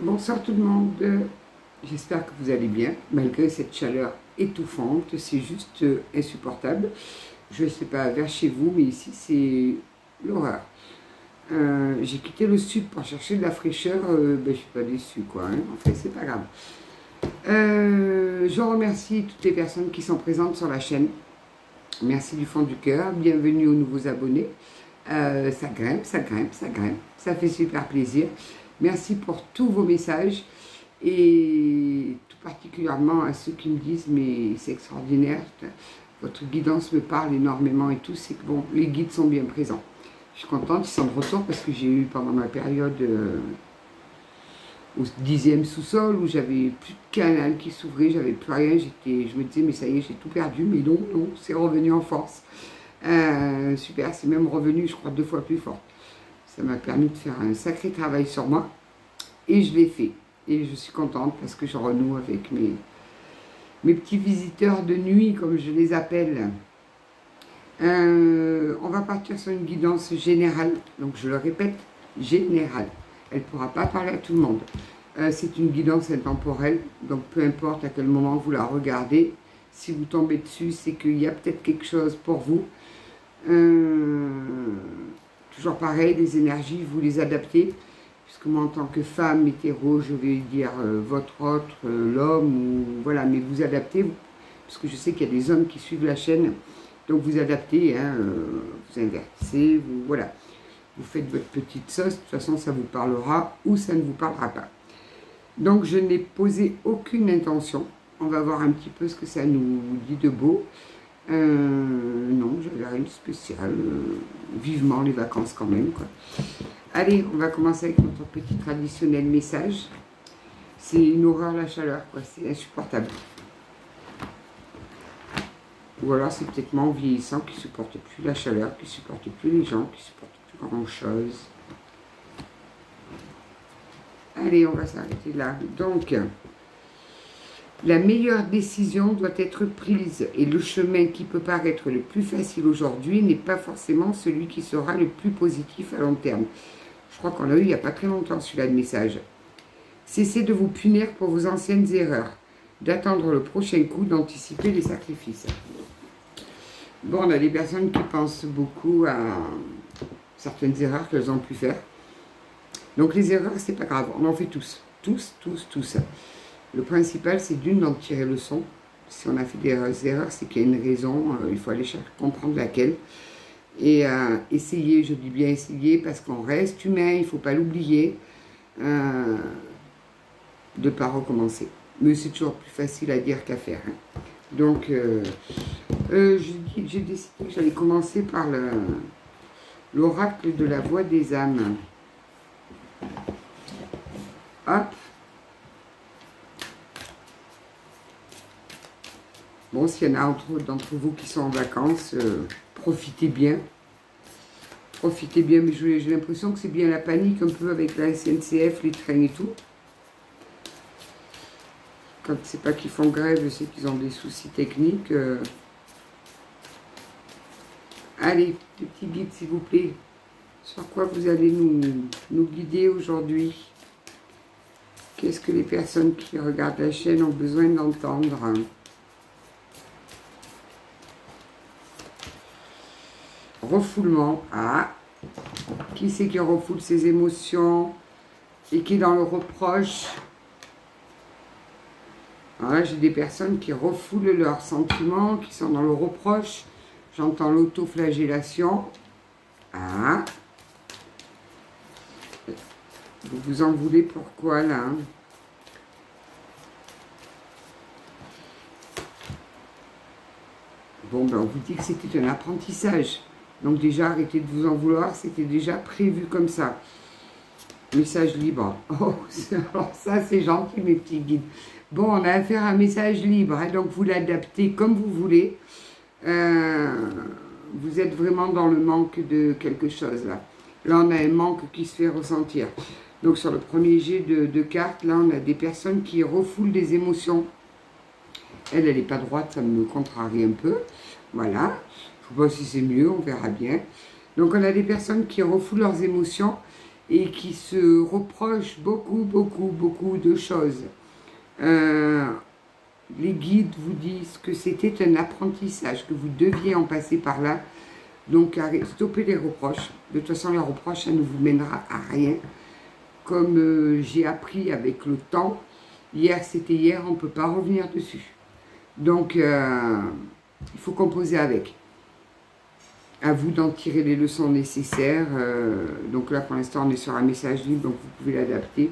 Bonsoir tout le monde, j'espère que vous allez bien, malgré cette chaleur étouffante, c'est juste insupportable. Je ne sais pas vers chez vous, mais ici c'est l'horreur. J'ai quitté le sud pour chercher de la fraîcheur, je ne suis pas déçue quoi, hein. En fait c'est pas grave. Je remercie toutes les personnes qui sont présentes sur la chaîne, merci du fond du cœur, bienvenue aux nouveaux abonnés. Ça grimpe, ça grimpe, ça grimpe, ça fait super plaisir. Merci pour tous vos messages et tout particulièrement à ceux qui me disent mais c'est extraordinaire, votre guidance me parle énormément et tout, c'est que bon, les guides sont bien présents. Je suis contente, ils sont de retour parce que j'ai eu pendant ma période au 10e sous-sol où j'avais plus de canal qui s'ouvrait, j'avais plus rien, je me disais mais ça y est j'ai tout perdu, mais non, non, c'est revenu en force. Super, c'est même revenu je crois 2 fois plus fort. Ça m'a permis de faire un sacré travail sur moi et je l'ai fait. Et je suis contente parce que je renoue avec mes petits visiteurs de nuit, comme je les appelle. On va partir sur une guidance générale. Donc je le répète, générale. Elle ne pourra pas parler à tout le monde. C'est une guidance intemporelle. Donc peu importe à quel moment vous la regardez, si vous tombez dessus, c'est qu'il y a peut-être quelque chose pour vous. Toujours pareil, les énergies, vous les adaptez, puisque moi en tant que femme hétéro, je vais dire votre autre, l'homme, ou voilà, mais vous adaptez, parce que je sais qu'il y a des hommes qui suivent la chaîne, donc vous adaptez, hein, vous invertissez, voilà, vous faites votre petite sauce, de toute façon ça vous parlera ou ça ne vous parlera pas. Donc je n'ai posé aucune intention, on va voir un petit peu ce que ça nous dit de beau. Non, j'avais rien de spécial, vivement les vacances quand même, quoi. Allez, on va commencer avec notre petit traditionnel message. C'est une horreur la chaleur, quoi, c'est insupportable. Ou alors c'est peut-être moi en vieillissant qui ne supporte plus la chaleur, qui ne supporte plus les gens, qui ne supporte plus grand chose. Allez, on va s'arrêter là. Donc, la meilleure décision doit être prise et le chemin qui peut paraître le plus facile aujourd'hui n'est pas forcément celui qui sera le plus positif à long terme. Je crois qu'on l'a eu il n'y a pas très longtemps celui-là de message. Cessez de vous punir pour vos anciennes erreurs, d'attendre le prochain coup, d'anticiper les sacrifices. Bon, on a des personnes qui pensent beaucoup à certaines erreurs qu'elles ont pu faire. Donc les erreurs, c'est pas grave, on en fait tous. Tous. Le principal, c'est d'une, d'en tirer le son. Si on a fait des erreurs, c'est qu'il y a une raison, il faut aller chercher, comprendre laquelle. Et essayer, je dis bien essayer, parce qu'on reste humain, il ne faut pas l'oublier, de ne pas recommencer. Mais c'est toujours plus facile à dire qu'à faire, hein. Donc, j'ai décidé que j'allais commencer par l'oracle de la voix des âmes. Hop. Bon, s'il y en a d'entre vous qui sont en vacances, profitez bien. Profitez bien, mais j'ai l'impression que c'est bien la panique un peu avec la SNCF, les trains et tout. Quand c'est pas qu'ils font grève, c'est qu'ils ont des soucis techniques. Allez, des petits guides s'il vous plaît. Sur quoi vous allez nous guider aujourd'hui? Qu'est-ce que les personnes qui regardent la chaîne ont besoin d'entendre? Refoulement. Ah, qui c'est qui refoule ses émotions et qui est dans le reproche? Alors là, j'ai des personnes qui refoulent leurs sentiments, qui sont dans le reproche. J'entends l'autoflagellation. Ah, vous vous en voulez pourquoi là, hein? Bon, ben on vous dit que c'était un apprentissage. Donc déjà, arrêtez de vous en vouloir, c'était déjà prévu comme ça. Message libre. Oh, alors ça, c'est gentil, mes petits guides. Bon, on a affaire à un message libre, hein, donc vous l'adaptez comme vous voulez. Vous êtes vraiment dans le manque de quelque chose, là. Là, on a un manque qui se fait ressentir. Donc, sur le premier jet de cartes, là, on a des personnes qui refoulent des émotions. Elle n'est pas droite, ça me contrarie un peu. Voilà. Je ne sais pas si c'est mieux, on verra bien. Donc, on a des personnes qui refoulent leurs émotions et qui se reproche beaucoup de choses. Les guides vous disent que c'était un apprentissage, que vous deviez en passer par là. Donc, stoppez les reproches. De toute façon, les reproches, ça ne vous mènera à rien. Comme j'ai appris avec le temps, hier, c'était hier, on ne peut pas revenir dessus. Donc, il faut composer avec. À vous d'en tirer les leçons nécessaires. Donc là, pour l'instant, on est sur un message libre, donc vous pouvez l'adapter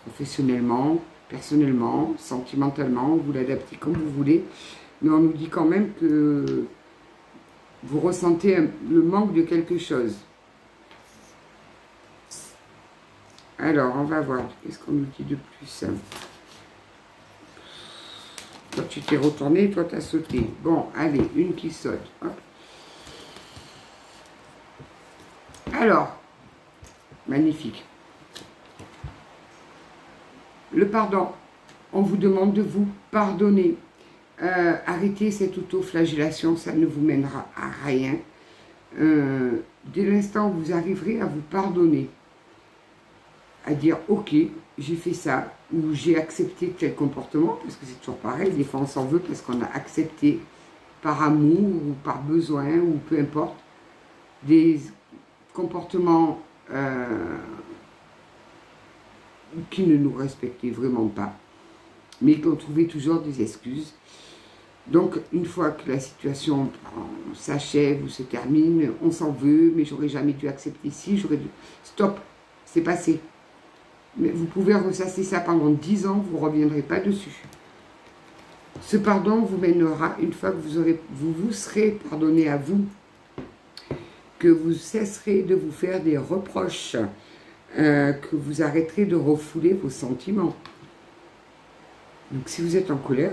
professionnellement, personnellement, sentimentalement, vous l'adaptez comme vous voulez. Mais on nous dit quand même que vous ressentez le manque de quelque chose. Alors, on va voir. Qu'est-ce qu'on nous dit de plus? Toi, tu t'es retourné, toi, tu as sauté. Bon, allez, une qui saute. Hop. Alors, magnifique. Le pardon. On vous demande de vous pardonner. Arrêtez cette auto-flagellation, ça ne vous mènera à rien. Dès l'instant où vous arriverez à vous pardonner, à dire ok, j'ai fait ça, ou j'ai accepté tel comportement, parce que c'est toujours pareil, des fois on s'en veut parce qu'on a accepté par amour ou par besoin, ou peu importe, des comportements qui ne nous respectaient vraiment pas, mais qu'on trouvait toujours des excuses. Donc, une fois que la situation s'achève ou se termine, on s'en veut, mais j'aurais jamais dû accepter ci, j'aurais dû... Stop, c'est passé. Mais vous pouvez ressasser ça pendant 10 ans, vous ne reviendrez pas dessus. Ce pardon vous mènera, une fois que vous serez pardonné à vous, que vous cesserez de vous faire des reproches, que vous arrêterez de refouler vos sentiments. Donc, si vous êtes en colère,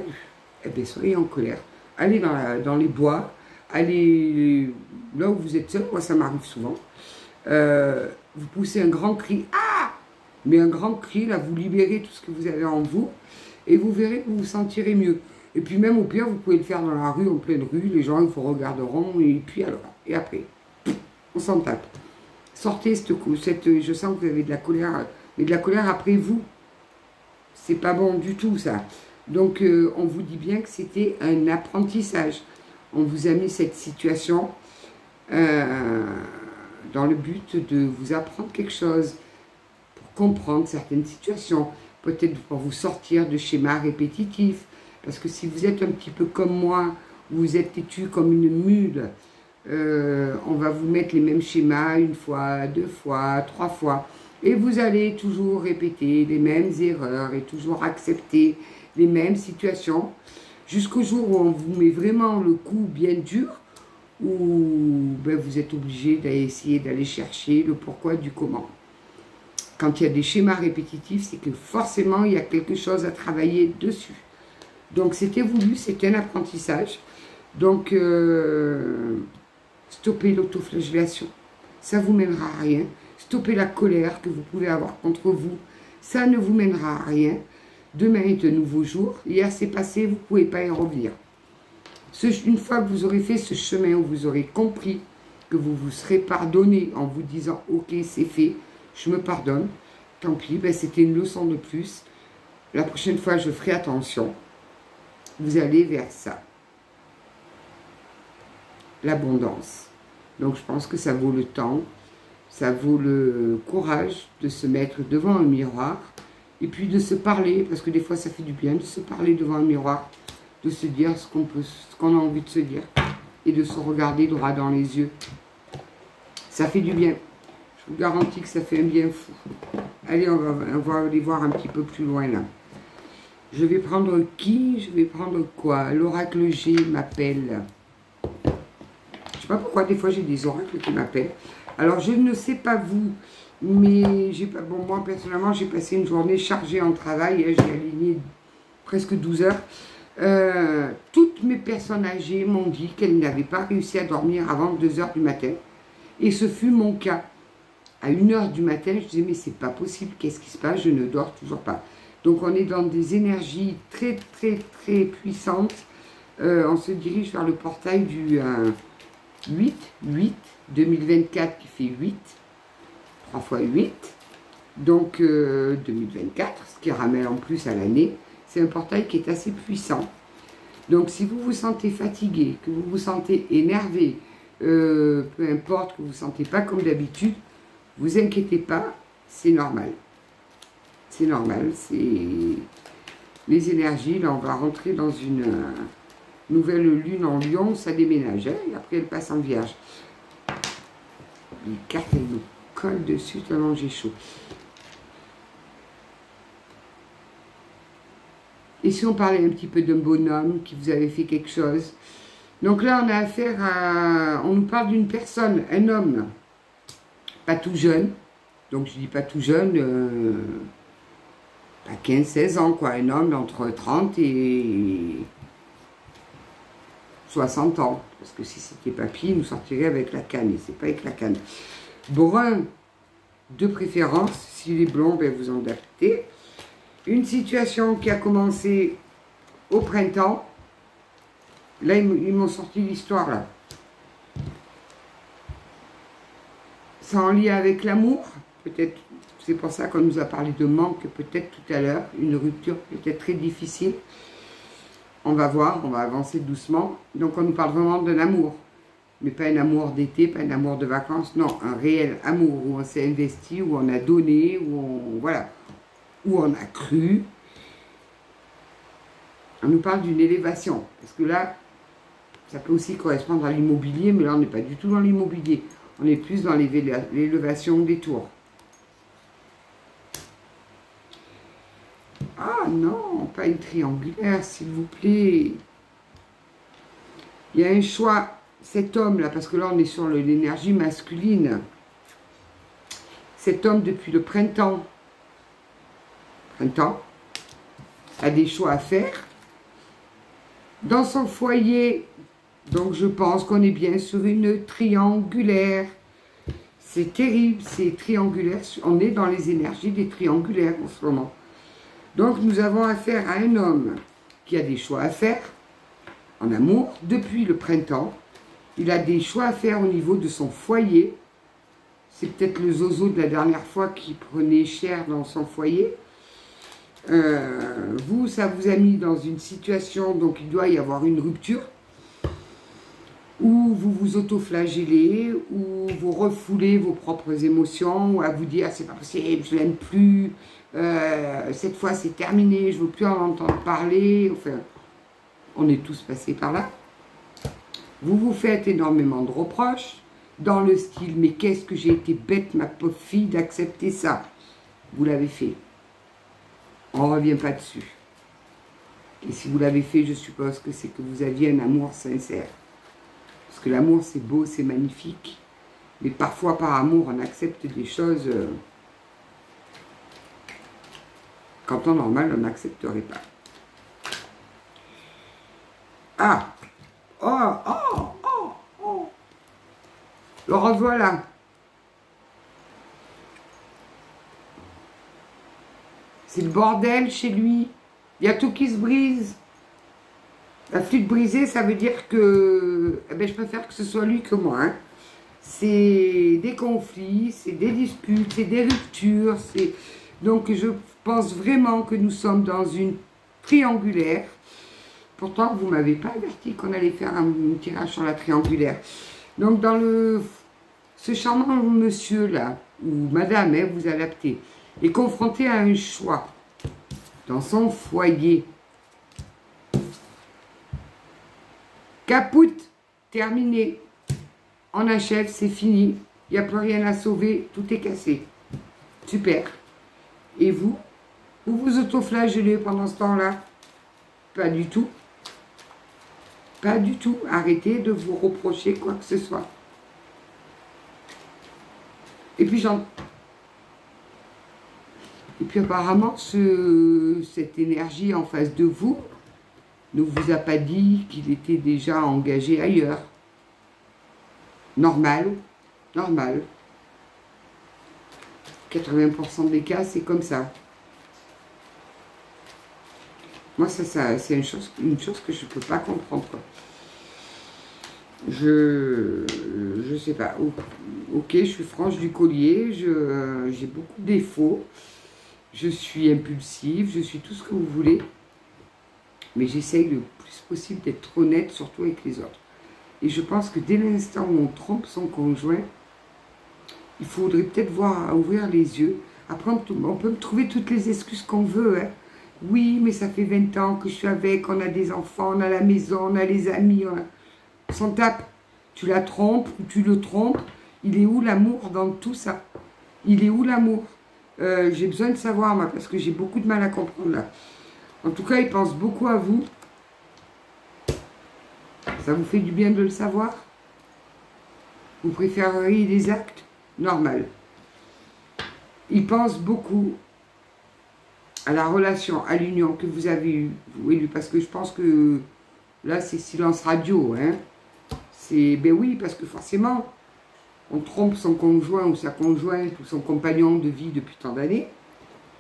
eh bien, soyez en colère. Allez dans les bois, allez là où vous êtes seul, moi ça m'arrive souvent. Vous poussez un grand cri, ah! Mais un grand cri, là, vous libérez tout ce que vous avez en vous, et vous verrez que vous vous sentirez mieux. Et puis même au pire, vous pouvez le faire dans la rue, en pleine rue, les gens ils vous regarderont, et puis alors, et après, on s'en tape. Sortez je sens que vous avez de la colère, mais de la colère après vous. C'est pas bon du tout ça. Donc, on vous dit bien que c'était un apprentissage. On vous a mis cette situation dans le but de vous apprendre quelque chose, pour comprendre certaines situations, peut-être pour vous sortir de schémas répétitifs. Parce que si vous êtes un petit peu comme moi, vous êtes têtu comme une mule, on va vous mettre les mêmes schémas une fois, 2 fois, 3 fois. Et vous allez toujours répéter les mêmes erreurs et toujours accepter les mêmes situations, jusqu'au jour où on vous met vraiment le coup bien dur, où ben, vous êtes obligé d'essayer d'aller chercher le pourquoi du comment. Quand il y a des schémas répétitifs, c'est que forcément il y a quelque chose à travailler dessus. Donc c'était voulu, c'était un apprentissage. Donc stoppez l'autoflagellation, ça ne vous mènera à rien. Stoppez la colère que vous pouvez avoir contre vous, ça ne vous mènera à rien. Demain est un nouveau jour. Hier, c'est passé, vous ne pouvez pas y revenir. Une fois que vous aurez fait ce chemin, où vous aurez compris que vous vous serez pardonné en vous disant « Ok, c'est fait, je me pardonne. Tant pis, ben, c'était une leçon de plus. La prochaine fois, je ferai attention. » Vous allez vers ça. L'abondance. Donc, je pense que ça vaut le temps. Ça vaut le courage de se mettre devant un miroir et puis de se parler, parce que des fois ça fait du bien de se parler devant un miroir, de se dire ce qu'on a envie de se dire et de se regarder droit dans les yeux. Ça fait du bien. Je vous garantis que ça fait un bien fou. Allez, on va aller voir un petit peu plus loin là. Je vais prendre qui? Je vais prendre quoi? L'oracle G m'appelle. Je sais pas pourquoi des fois j'ai des oracles qui m'appellent. Alors, je ne sais pas vous, mais bon, moi, personnellement, j'ai passé une journée chargée en travail. J'ai aligné presque 12 heures. Toutes mes personnes âgées m'ont dit qu'elles n'avaient pas réussi à dormir avant 2 heures du matin. Et ce fut mon cas. À 1 heure du matin, je disais, mais c'est pas possible, qu'est-ce qui se passe? Je ne dors toujours pas. Donc, on est dans des énergies très, très, très puissantes. On se dirige vers le portail du 8, 2024 qui fait 8. 3 fois 8. Donc 2024, ce qui ramène en plus à l'année. C'est un portail qui est assez puissant. Donc si vous vous sentez fatigué, que vous vous sentez énervé, peu importe, que vous ne vous sentez pas comme d'habitude, vous inquiétez pas, c'est normal. C'est normal, c'est les énergies. Là, on va rentrer dans une nouvelle lune en Lion, ça déménage, hein, et après elle passe en Vierge. Les cartes, elles nous collent dessus tellement j'ai chaud. Et si on parlait un petit peu d'un bonhomme qui vous avait fait quelque chose. Donc là, on a affaire à... On nous parle d'une personne, un homme, pas tout jeune. Donc je dis pas tout jeune, pas 15-16 ans, quoi. Un homme entre 30 et 60 ans. Parce que si c'était papy, il nous sortirait avec la canne. Et c'est pas avec la canne. Brun, de préférence. S'il est blond, ben vous en adaptez. Une situation qui a commencé au printemps. Là, ils m'ont sorti l'histoire, là. C'est en lien avec l'amour. Peut-être, c'est pour ça qu'on nous a parlé de manque, peut-être tout à l'heure. Une rupture peut-être très difficile. On va voir, on va avancer doucement. Donc, on nous parle vraiment de l'amour. Mais pas un amour d'été, pas un amour de vacances. Non, un réel amour où on s'est investi, où on a donné, où on... Voilà. Où on a cru. On nous parle d'une élévation. Parce que là, ça peut aussi correspondre à l'immobilier, mais là, on n'est pas du tout dans l'immobilier. On est plus dans l'élévation des tours. Ah non, pas une triangulaire, s'il vous plaît. Il y a un choix, cet homme-là, parce que là, on est sur l'énergie masculine. Cet homme, depuis le printemps, a des choix à faire. Dans son foyer, donc je pense qu'on est bien sur une triangulaire. C'est terrible, c'est triangulaire. On est dans les énergies des triangulaires en ce moment. Donc nous avons affaire à un homme qui a des choix à faire en amour depuis le printemps. Il a des choix à faire au niveau de son foyer. C'est peut-être le zozo de la dernière fois qui prenait cher dans son foyer. Vous, ça vous a mis dans une situation, donc il doit y avoir une rupture, où vous vous auto-flagellez, où vous refoulez vos propres émotions, ou à vous dire c'est pas possible, je l'aime plus, cette fois c'est terminé, je veux plus en entendre parler. Enfin, on est tous passés par là. Vous vous faites énormément de reproches, dans le style mais qu'est-ce que j'ai été bête, ma pauvre fille, d'accepter ça. Vous l'avez fait. On ne revient pas dessus. Et si vous l'avez fait, je suppose que c'est que vous aviez un amour sincère. Parce que l'amour, c'est beau, c'est magnifique. Mais parfois, par amour, on accepte des choses qu'en temps normal, on n'accepterait pas. Ah! Oh! Oh! Oh! Oh! Le revoilà. C'est le bordel chez lui. Il y a tout qui se brise. La flûte brisée, ça veut dire que... Eh ben, je préfère que ce soit lui que moi. Hein. C'est des conflits, c'est des disputes, c'est des ruptures. Donc, je pense vraiment que nous sommes dans une triangulaire. Pourtant, vous ne m'avez pas averti qu'on allait faire un tirage sur la triangulaire. Donc, dans ce charmant monsieur-là, ou madame, hein, vous adaptez, est confronté à un choix dans son foyer. Capoute, terminé. On achève, c'est fini. Il n'y a plus rien à sauver, tout est cassé. Super. Et vous vous auto-flagellez pendant ce temps-là? Pas du tout. Pas du tout. Arrêtez de vous reprocher quoi que ce soit. Et puis apparemment, cette énergie en face de vous ne vous a pas dit qu'il était déjà engagé ailleurs. Normal, normal. 80% des cas, c'est comme ça. Moi, ça c'est une chose que je ne peux pas comprendre. Quoi. Je sais pas. Ok, je suis franche du collier, j'ai beaucoup de défauts, je suis impulsive, je suis tout ce que vous voulez, mais j'essaye le plus possible d'être honnête, surtout avec les autres. Et je pense que dès l'instant où on trompe son conjoint, il faudrait peut-être voir à ouvrir les yeux. Après, on peut me trouver toutes les excuses qu'on veut, hein. Oui, mais ça fait 20 ans que je suis avec, on a des enfants, on a la maison, on a les amis, on s'en tape. Tu la trompes ou tu le trompes, il est où l'amour dans tout ça? Il est où l'amour? J'ai besoin de savoir, moi, parce que j'ai beaucoup de mal à comprendre, là. En tout cas, il pense beaucoup à vous. Ça vous fait du bien de le savoir? Vous préféreriez des actes? Normal. Il pense beaucoup à la relation, à l'union que vous avez eue, vous et lui, parce que je pense que là, c'est silence radio, hein. C'est, ben oui, parce que forcément, on trompe son conjoint ou sa conjointe ou son compagnon de vie depuis tant d'années.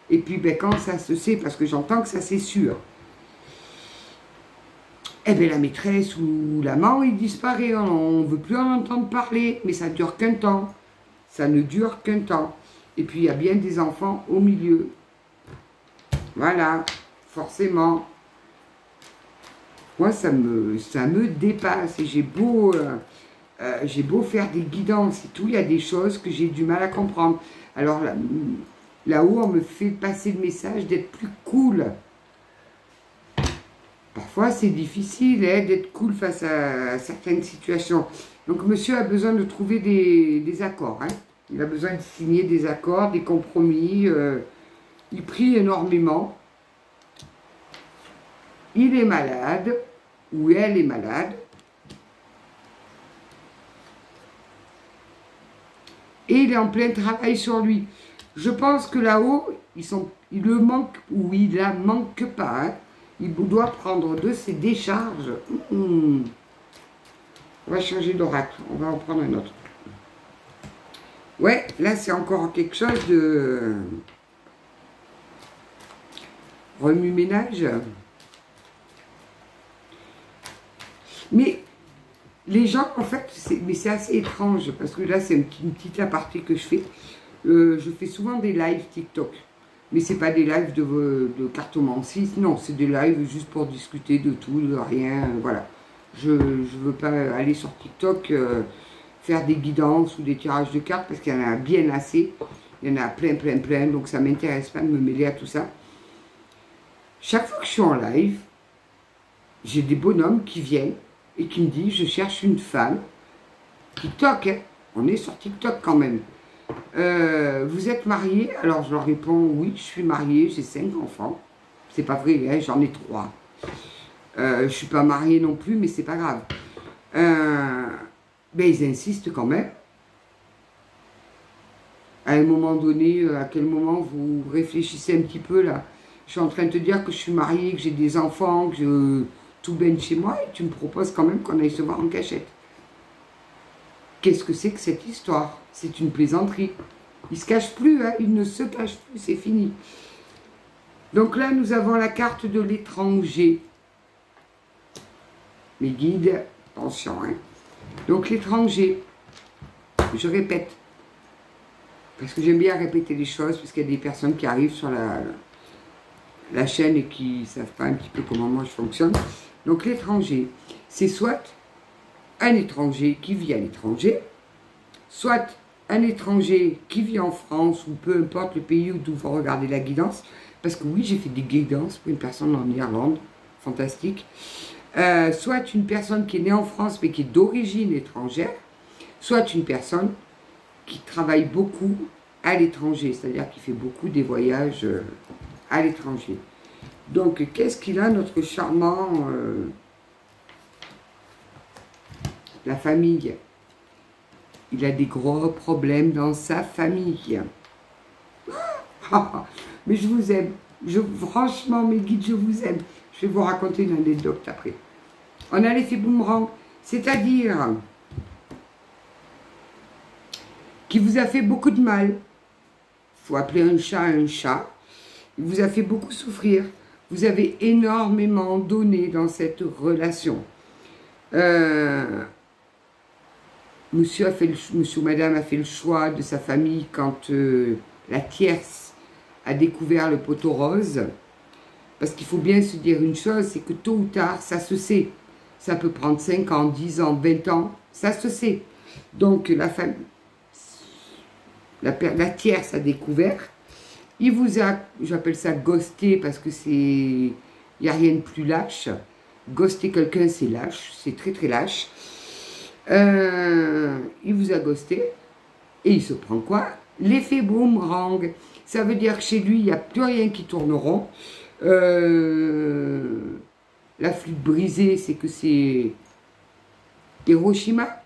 Et puis, ben, quand ça se sait, parce que j'entends que ça c'est sûr, eh bien, la maîtresse ou l'amant, il disparaît. On ne veut plus en entendre parler, mais ça ne dure qu'un temps. Ça ne dure qu'un temps. Et puis, il y a bien des enfants au milieu. Voilà, forcément. Moi, ça me dépasse. Et j'ai beau faire des guidances et tout, il y a des choses que j'ai du mal à comprendre. Alors là-haut, on me fait passer le message d'être plus cool. Parfois, c'est difficile hein, d'être cool face à certaines situations. Donc, monsieur a besoin de trouver des accords. Hein. Il a besoin de signer des accords, des compromis. Il prie énormément. Il est malade, ou elle est malade. Et il est en plein travail sur lui. Je pense que là-haut, il le manque, ou il ne la manque pas. Hein. Il doit prendre de ses décharges. On va changer d'oracle. On va en prendre un autre. Ouais, là, c'est encore quelque chose de remue-ménage. Mais les gens, en fait, c'est assez étrange. Parce que là, c'est une petite aparté que je fais. Je fais souvent des lives TikTok. Mais c'est pas des lives de cartomancie, non, c'est des lives juste pour discuter de tout, de rien, voilà. Je veux pas aller sur TikTok faire des guidances ou des tirages de cartes parce qu'il y en a bien assez. Il y en a plein, donc ça m'intéresse pas de me mêler à tout ça. Chaque fois que je suis en live, j'ai des bonhommes qui viennent et qui me disent, je cherche une femme. TikTok, hein, on est sur TikTok quand même. Vous êtes marié? Alors je leur réponds oui, je suis mariée, j'ai 5 enfants. C'est pas vrai, hein, j'en ai 3. Je suis pas mariée non plus, mais c'est pas grave. Ben ils insistent quand même. À un moment donné, à quel moment vous réfléchissez un petit peu là? Je suis en train de te dire que je suis mariée, que j'ai des enfants, que tout baigne chez moi, et tu me proposes quand même qu'on aille se voir en cachette. Qu'est-ce que c'est que cette histoire? C'est une plaisanterie. Il ne se cache plus, hein, il ne se cache plus, c'est fini. Donc là, nous avons la carte de l'étranger. Mes guides, attention. Hein. Donc l'étranger, je répète, parce que j'aime bien répéter les choses, parce qu'il y a des personnes qui arrivent sur la chaîne et qui ne savent pas un petit peu comment moi je fonctionne. Donc l'étranger, c'est soit un étranger qui vit à l'étranger, soit un étranger qui vit en France ou peu importe le pays d'où vous regardez la guidance, parce que oui, j'ai fait des guidances pour une personne en Irlande, fantastique, soit une personne qui est née en France mais qui est d'origine étrangère, soit une personne qui travaille beaucoup à l'étranger, c'est-à-dire qui fait beaucoup des voyages à l'étranger. Donc, qu'est-ce qu'il a, notre charmant la famille? Il a des gros problèmes dans sa famille. Mais je vous aime. Franchement, mes guides, je vous aime. Je vais vous raconter une anecdote après. On a l'effet boomerang, c'est-à-dire qui vous a fait beaucoup de mal. Il faut appeler un chat un chat. Il vous a fait beaucoup souffrir. Vous avez énormément donné dans cette relation. monsieur ou madame a fait le choix de sa famille quand la tierce a découvert le poteau rose. Parce qu'il faut bien se dire une chose, c'est que tôt ou tard, ça se sait. Ça peut prendre 5 ans, 10 ans, 20 ans, ça se sait. Donc la tierce a découvert. Il vous a, j'appelle ça ghosté parce que c'est, il n'y a rien de plus lâche. Ghoster quelqu'un, c'est lâche, c'est très très lâche. Il vous a ghosté et il se prend quoi? L'effet boomerang. Ça veut dire que chez lui, il n'y a plus rien qui tourne rond. La flûte brisée, c'est que c'est Hiroshima.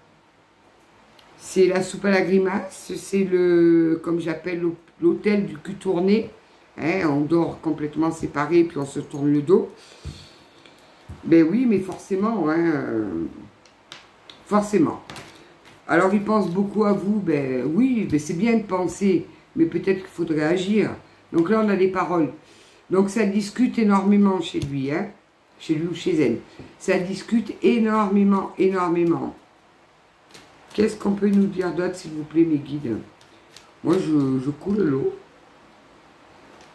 C'est la soupe à la grimace. C'est le, comme j'appelle, l'hôtel du cul tourné. Hein, on dort complètement séparés, puis on se tourne le dos. Ben oui, mais forcément, hein, forcément. Alors, il pense beaucoup à vous. Ben oui, ben c'est bien de penser, mais peut-être qu'il faudrait agir. Donc là, on a les paroles. Donc, ça discute énormément chez lui, hein, chez lui ou chez elle. Ça discute énormément, énormément. Qu'est-ce qu'on peut nous dire d'autre, s'il vous plaît, mes guides? Moi, je coule l'eau.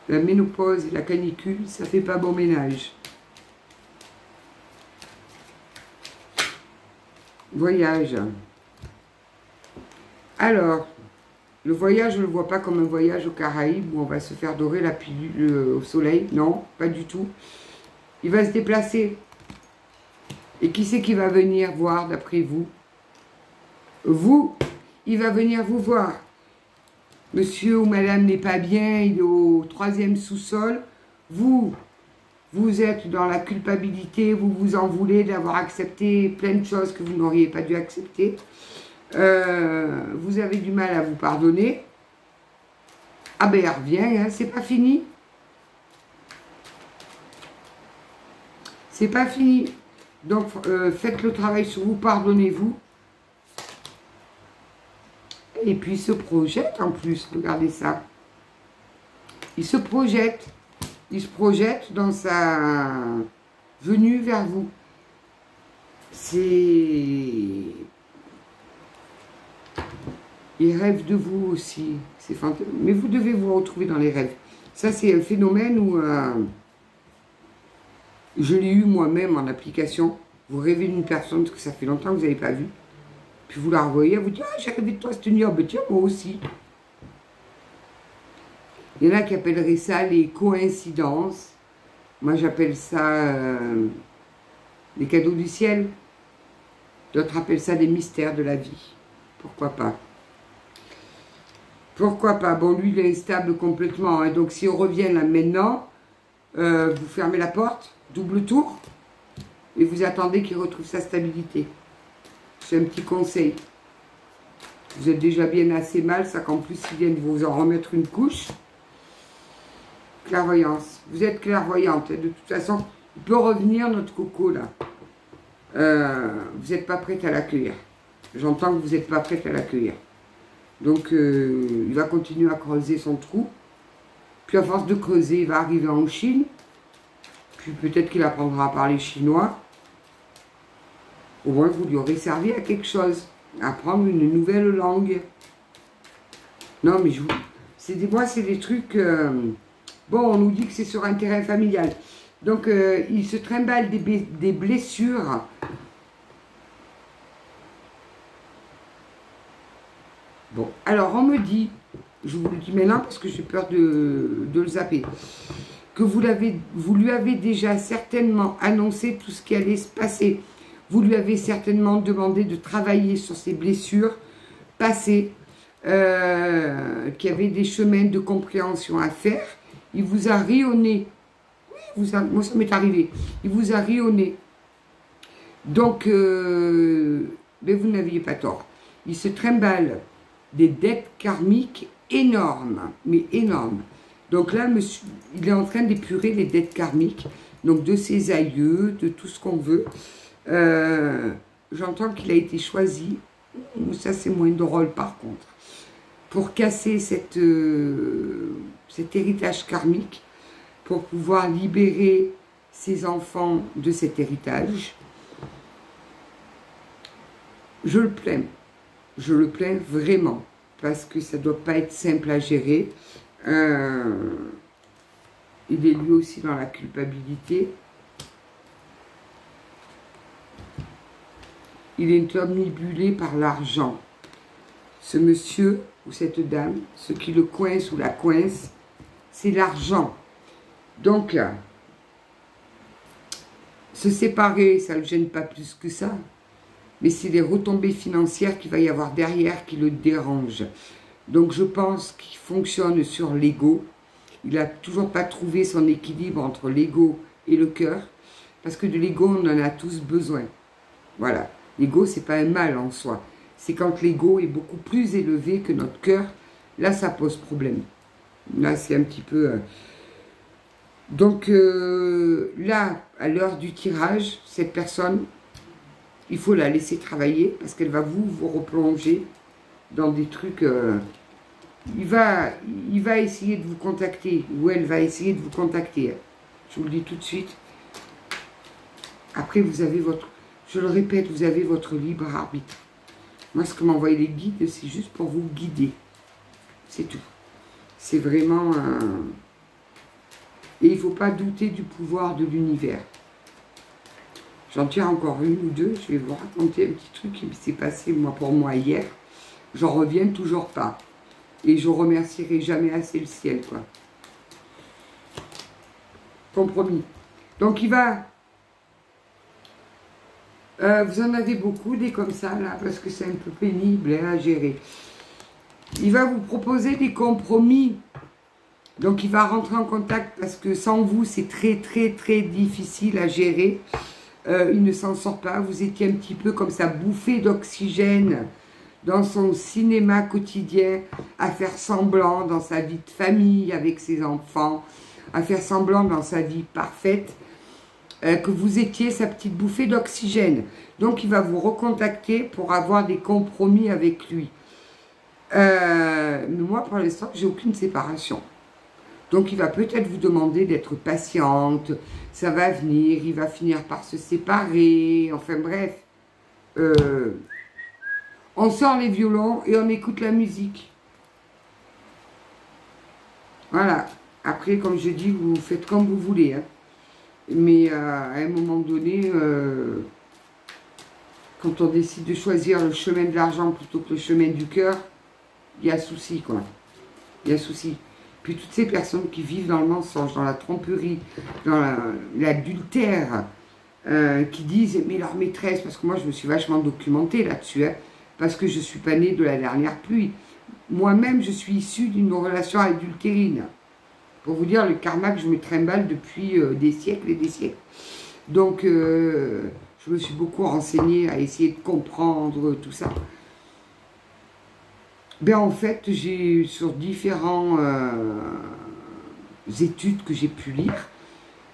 La ménopause et la canicule, ça fait pas bon ménage. Voyage. Alors, le voyage, je ne le vois pas comme un voyage aux Caraïbes où on va se faire dorer la pilule au soleil. Non, pas du tout. Il va se déplacer. Et qui c'est qui va venir voir, d'après vous? Vous, il va venir vous voir. Monsieur ou madame n'est pas bien, il est au 3e sous-sol. Vous êtes dans la culpabilité, vous vous en voulez d'avoir accepté plein de choses que vous n'auriez pas dû accepter. Vous avez du mal à vous pardonner. Ah ben, il revient, hein, c'est pas fini. C'est pas fini. Donc, faites le travail sur vous, pardonnez-vous. Et puis, il se projette en plus, regardez ça. Il se projette. Il se projette dans sa venue vers vous. C'est... Il rêve de vous aussi. C'est fantastique. Mais vous devez vous retrouver dans les rêves. Ça, c'est un phénomène où... je l'ai eu moi-même en application. Vous rêvez d'une personne que ça fait longtemps que vous n'avez pas vu. Puis vous la revoyez, vous dites, ah, j'ai rêvé de toi cette nuit. Ah, ben tiens, moi aussi. Il y en a qui appelleraient ça les coïncidences. Moi, j'appelle ça les cadeaux du ciel. D'autres appellent ça des mystères de la vie. Pourquoi pas? Pourquoi pas? Bon, lui, il est instable complètement. Hein. Donc, si on revient là maintenant, vous fermez la porte, double tour, et vous attendez qu'il retrouve sa stabilité. C'est un petit conseil. Vous êtes déjà bien assez mal, ça qu'en plus, ils viennent vous en remettre une couche. Clairvoyance. Vous êtes clairvoyante. De toute façon, il peut revenir notre coco là. Vous n'êtes pas prête à l'accueillir. J'entends que vous n'êtes pas prête à l'accueillir. Donc, il va continuer à creuser son trou. Puis, à force de creuser, il va arriver en Chine. Puis, peut-être qu'il apprendra à parler chinois. Au moins, vous lui aurez servi à quelque chose. À apprendre une nouvelle langue. Non, mais moi, c'est des trucs... bon, on nous dit que c'est sur un terrain familial. Donc, il se trimballe des blessures. Bon, alors, on me dit, je vous le dis maintenant parce que j'ai peur de le zapper, que vous lui avez déjà certainement annoncé tout ce qui allait se passer. Vous lui avez certainement demandé de travailler sur ses blessures passées, qu'il y avait des chemins de compréhension à faire. Il vous a ri au nez. Oui, moi, ça m'est arrivé. Il vous a ri au nez. Donc, mais vous n'aviez pas tort. Il se trimballe des dettes karmiques énormes, mais énormes. Donc là, monsieur, il est en train d'épurer les dettes karmiques, donc de ses aïeux, de tout ce qu'on veut. J'entends qu'il a été choisi, ça c'est moins drôle par contre, pour casser cet héritage karmique, pour pouvoir libérer ses enfants de cet héritage. Je le plains. Je le plains vraiment, parce que ça ne doit pas être simple à gérer. Il est lui aussi dans la culpabilité. Il est omnibulé par l'argent. Ce monsieur ou cette dame, ce qui le coince ou la coince, c'est l'argent. Donc, se séparer, ça ne le gêne pas plus que ça. Mais c'est les retombées financières qu'il va y avoir derrière qui le dérangent. Donc, je pense qu'il fonctionne sur l'ego. Il n'a toujours pas trouvé son équilibre entre l'ego et le cœur. Parce que de l'ego, on en a tous besoin. Voilà. L'ego, c'est pas un mal en soi. C'est quand l'ego est beaucoup plus élevé que notre cœur. Là, ça pose problème. Là, c'est un petit peu... Donc, là, à l'heure du tirage, cette personne, il faut la laisser travailler parce qu'elle va vous replonger dans des trucs... il va essayer de vous contacter, ou elle va essayer de vous contacter. Je vous le dis tout de suite. Après, vous avez votre... Je le répète, vous avez votre libre arbitre. Moi, ce que m'envoient les guides, c'est juste pour vous guider. C'est tout. C'est vraiment... Et il ne faut pas douter du pouvoir de l'univers. J'en tire encore une ou deux. Je vais vous raconter un petit truc qui s'est passé pour moi hier. J'en reviens toujours pas. Et je remercierai jamais assez le ciel, quoi. Compromis. Donc, il va... vous en avez beaucoup des comme ça, là, parce que c'est un peu pénible à gérer. Il va vous proposer des compromis. Donc, il va rentrer en contact parce que sans vous, c'est très, très, très difficile à gérer. Il ne s'en sort pas. Vous étiez un petit peu comme ça, bouffé d'oxygène dans son cinéma quotidien, à faire semblant dans sa vie de famille avec ses enfants, à faire semblant dans sa vie parfaite, que vous étiez sa petite bouffée d'oxygène. Donc, il va vous recontacter pour avoir des compromis avec lui. Mais moi, pour l'instant, j'ai aucune séparation. Donc, il va peut-être vous demander d'être patiente. Ça va venir, il va finir par se séparer. Enfin, bref. On sort les violons et on écoute la musique. Voilà. Après, comme je dis, vous faites comme vous voulez. Hein. Mais à un moment donné, quand on décide de choisir le chemin de l'argent plutôt que le chemin du cœur, il y a souci, quoi. Il y a souci. Puis toutes ces personnes qui vivent dans le mensonge, dans la tromperie, dans l'adultère, qui disent, mais leur maîtresse, parce que moi je me suis vachement documentée là-dessus, hein, parce que je ne suis pas née de la dernière pluie. Moi-même, je suis issue d'une relation adultérine. Pour vous dire le karma que je me trimballe depuis des siècles et des siècles. Donc, je me suis beaucoup renseignée à essayer de comprendre tout ça. Ben, en fait, j'ai, sur différentes études que j'ai pu lire,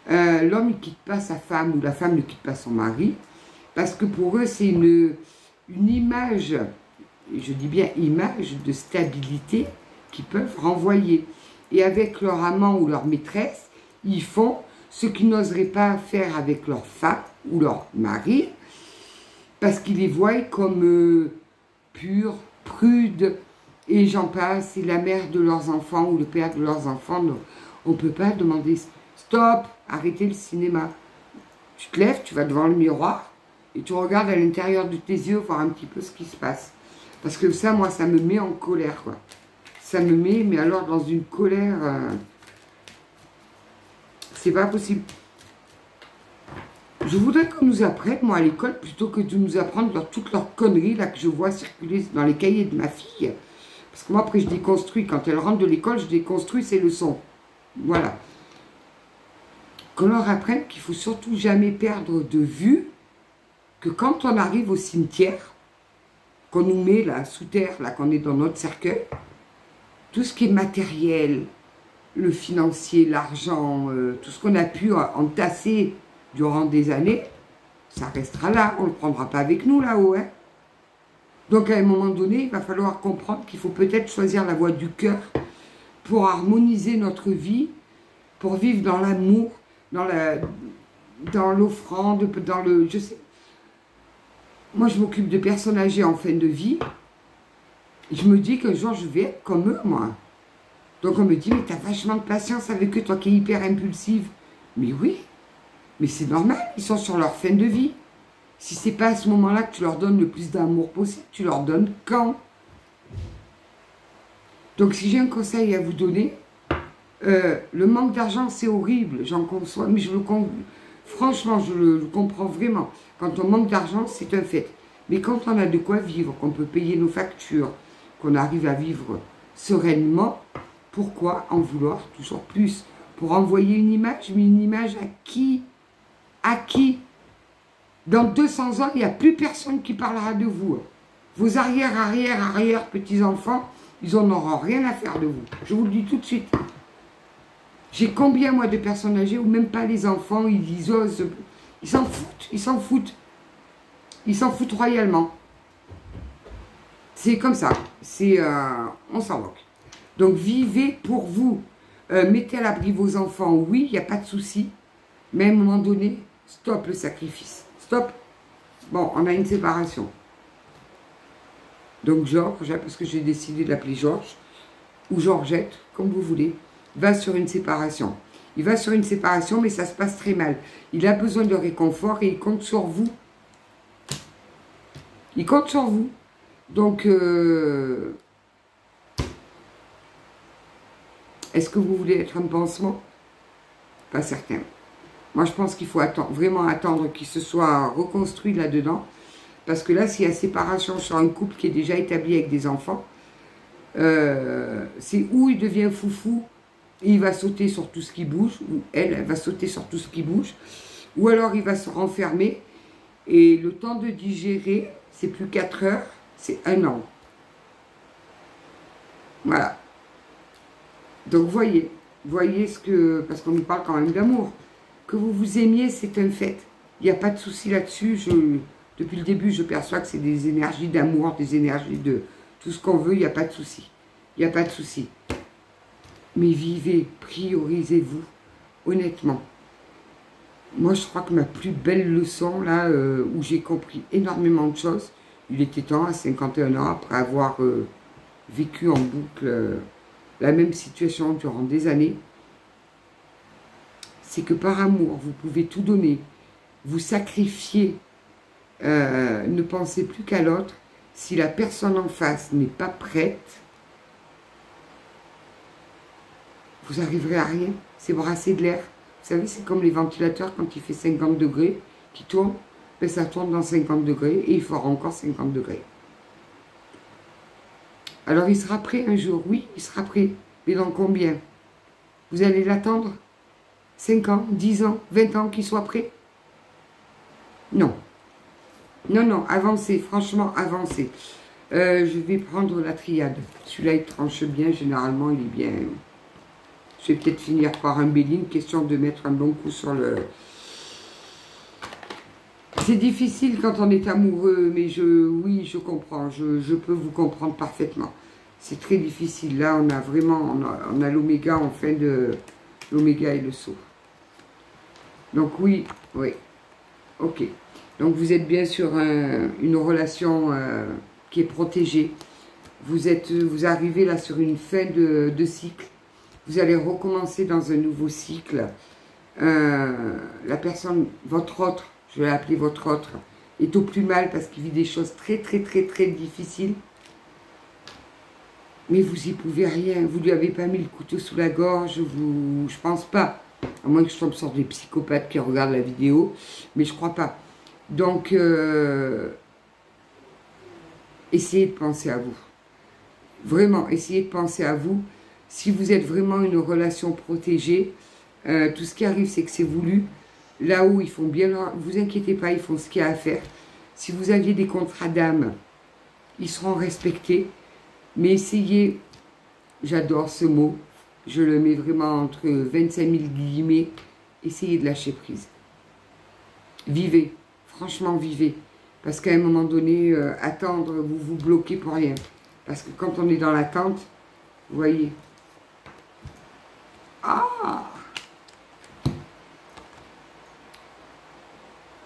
l'homme ne quitte pas sa femme ou la femme ne quitte pas son mari, parce que pour eux, c'est une image, je dis bien image, de stabilité qu'ils peuvent renvoyer. Et avec leur amant ou leur maîtresse, ils font ce qu'ils n'oseraient pas faire avec leur femme ou leur mari, parce qu'ils les voient comme purs, prudes, et j'en passe, c'est la mère de leurs enfants ou le père de leurs enfants. Donc, on ne peut pas demander « Stop, arrêtez le cinéma ». Tu te lèves, tu vas devant le miroir, et tu regardes à l'intérieur de tes yeux, voir un petit peu ce qui se passe. Parce que ça, moi, ça me met en colère, quoi. Ça me met, mais alors dans une colère, c'est pas possible. Je voudrais qu'on nous apprenne, moi, à l'école, plutôt que de nous apprendre toutes leurs conneries, là, que je vois circuler dans les cahiers de ma fille. Parce que moi, après, je déconstruis. Quand elle rentre de l'école, je déconstruis ses leçons. Voilà. Qu'on leur apprenne qu'il faut surtout jamais perdre de vue que quand on arrive au cimetière, qu'on nous met, là, sous terre, là, qu'on est dans notre cercueil, tout ce qui est matériel, le financier, l'argent, tout ce qu'on a pu entasser durant des années, ça restera là, on ne le prendra pas avec nous là-haut. Hein. Donc à un moment donné, il va falloir comprendre qu'il faut peut-être choisir la voie du cœur pour harmoniser notre vie, pour vivre dans l'amour, dans l'offrande, dans le... Je sais. Moi, je m'occupe de personnes âgées en fin de vie. Je me dis qu'un jour, je vais être comme eux, moi. Donc on me dit, mais t'as vachement de patience avec eux, toi qui es hyper impulsive. Mais oui, mais c'est normal, ils sont sur leur fin de vie. Si c'est pas à ce moment-là que tu leur donnes le plus d'amour possible, tu leur donnes quand? Donc si j'ai un conseil à vous donner, le manque d'argent c'est horrible, j'en conçois, mais franchement je le comprends vraiment. Quand on manque d'argent, c'est un fait. Mais quand on a de quoi vivre, qu'on peut payer nos factures, qu'on arrive à vivre sereinement, pourquoi en vouloir toujours plus? Pour envoyer une image, mais une image à qui? À qui? Dans 200 ans, il n'y a plus personne qui parlera de vous. Vos arrière petits-enfants, ils n'en auront rien à faire de vous. Je vous le dis tout de suite. J'ai combien, moi, de personnes âgées où même pas les enfants, ils osent. Ils s'en foutent, ils s'en foutent. Ils s'en foutent royalement. C'est comme ça. On s'en moque. Donc, vivez pour vous. Mettez à l'abri vos enfants, oui, il n'y a pas de souci. Mais à un moment donné, stop le sacrifice. Stop. Bon, on a une séparation. Donc Georges, parce que j'ai décidé de l'appeler Georges, ou Georgette, comme vous voulez, va sur une séparation. Il va sur une séparation, mais ça se passe très mal. Il a besoin de réconfort et il compte sur vous. Il compte sur vous. Donc, est-ce que vous voulez être un pansement? Pas certain. Moi, je pense qu'il faut vraiment attendre qu'il se soit reconstruit là-dedans. Parce que là, s'il y a séparation sur un couple qui est déjà établi avec des enfants, c'est où il devient foufou, et il va sauter sur tout ce qui bouge, ou elle va sauter sur tout ce qui bouge, ou alors il va se renfermer, et le temps de digérer, c'est plus 4 heures, c'est 1 an. Voilà. Donc voyez ce que, parce qu'on nous parle quand même d'amour, que vous vous aimiez, c'est un fait. Il n'y a pas de souci là-dessus. Depuis le début, je perçois que c'est des énergies d'amour, des énergies de tout ce qu'on veut, il n'y a pas de souci. Il n'y a pas de souci. Mais vivez, priorisez-vous, honnêtement. Moi, je crois que ma plus belle leçon, là, où j'ai compris énormément de choses, il était temps, à 51 ans, après avoir vécu en boucle la même situation durant des années, c'est que par amour, vous pouvez tout donner, vous sacrifier, ne pensez plus qu'à l'autre. Si la personne en face n'est pas prête, vous n'arriverez à rien. C'est brasser de l'air. Vous savez, c'est comme les ventilateurs quand il fait 50 degrés, qui tournent, ben ça tourne dans 50 degrés et il fera encore 50 degrés. Alors il sera prêt un jour, oui, il sera prêt. Mais dans combien? Vous allez l'attendre 5 ans, 10 ans, 20 ans qu'il soit prêt? Non. Non, non, avancez, franchement, avancez. Je vais prendre la triade. Celui-là, il tranche bien, généralement, il est bien. Je vais peut-être finir par un Béline, question de mettre un bon coup sur le... C'est difficile quand on est amoureux, mais oui, je comprends, je peux vous comprendre parfaitement. C'est très difficile. Là, on a vraiment, on a l'oméga en fin de... L'oméga et le saut. Donc oui, ok. Donc vous êtes bien sur une relation qui est protégée. Vous arrivez là sur une fin de cycle. Vous allez recommencer dans un nouveau cycle. La personne, votre autre, je vais l'appeler votre autre, est au plus mal parce qu'il vit des choses très difficiles. Mais vous y pouvez rien. Vous lui avez pas mis le couteau sous la gorge. Je pense pas. À moins que je tombe sur des psychopathes qui regardent la vidéo. Mais je crois pas. Donc, essayez de penser à vous. Vraiment, essayez de penser à vous. Si vous êtes vraiment une relation protégée, tout ce qui arrive, c'est que c'est voulu. Là-haut, ils font bien leur... Vous inquiétez pas, ils font ce qu'il y a à faire. Si vous aviez des contrats d'âme, ils seront respectés. Mais essayez, j'adore ce mot, je le mets vraiment entre 25 000 guillemets, essayez de lâcher prise. Vivez, franchement vivez. Parce qu'à un moment donné, attendre, vous vous bloquez pour rien. Parce que quand on est dans l'attente, vous voyez. Ah!